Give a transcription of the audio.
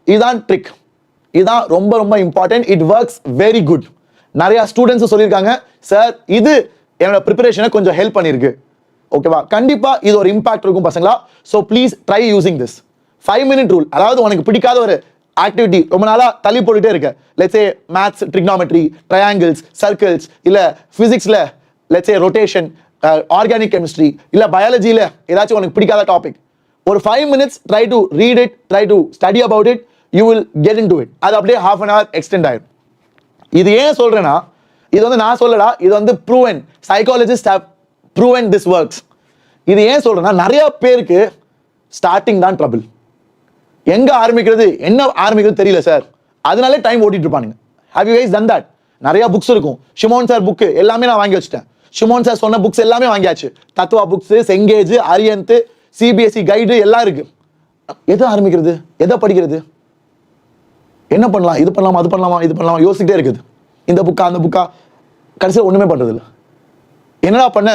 இதுதான் ட்ரிக். இதுதான் ரொம்ப ரொம்ப important. It works very good. நிறைய ஸ்டூடெண்ட்ஸ் சொல்லியிருக்காங்க, சார் இது என்னோட ப்ரிப்பரேஷனை கொஞ்சம் ஹெல்ப் பண்ணியிருக்கு. ஓகேவா? கண்டிப்பா இது ஒரு இம்பாக்ட் இருக்கும் பசங்களா. So please try using this 5-minute rule. அதாவது உனக்கு பிடிக்காத ஒரு ஆக்டிவிட்டி ரொம்ப நாளா தள்ளி போட்டுட்டே இருக்க, let's say maths, trigonometry, triangles, circles, இல்ல பிசிக்ஸ்ல let's say rotation, organic chemistry, இல்ல பயாலஜில ஏதாச்சும் உனக்கு பிடிக்காத டாபிக், ஒரு 5 minutes try to read it, try to study about it, you will get into it. அது அப்படியே half an hour எக்ஸ்டெண்ட் ஆயிடும். இது ஏன் சொல்றேன்னா, இது வந்து நான் சொல்லடா, இது வந்து proven, psychologist have proven this works. இது ஏன் சொல்றேன்னா, நிறைய பேருக்கு ஸ்டார்டிங் தான் ட்ரபிள். எங்க ஆரம்பிக்கிறது, என்ன ஆரம்பிக்கிறது தெரியல சார், அதனாலே டைம் ஓட்டிட்டு இருப்பானுங்க. Have you guys done that? நிறைய புக்ஸ் இருக்கும். ஷிமோன் சார் புக் எல்லாமே நான் வாங்கி வச்சுட்டேன். ஷிமோன் சார் சொன்ன புக்ஸ் எல்லாமே வாங்கியாச்சு. தத்துவா புக்ஸ், செங்கேஜ், அரியந்த், சிபிஎஸ்சி கைடு எல்லாம் இருக்கு. எதை ஆரம்பிக்கிறது, எதை படிக்கிறது, என்ன பண்ணலாம், இது பண்ணலாமா, அது பண்ணலாமா, இது பண்ணலாமா யோசிக்கிட்டே இருக்குது. இந்த புக்கா அந்த புக்கா, கடைசியில் ஒண்ணுமே பண்றது இல்லை. என்னடா பண்ண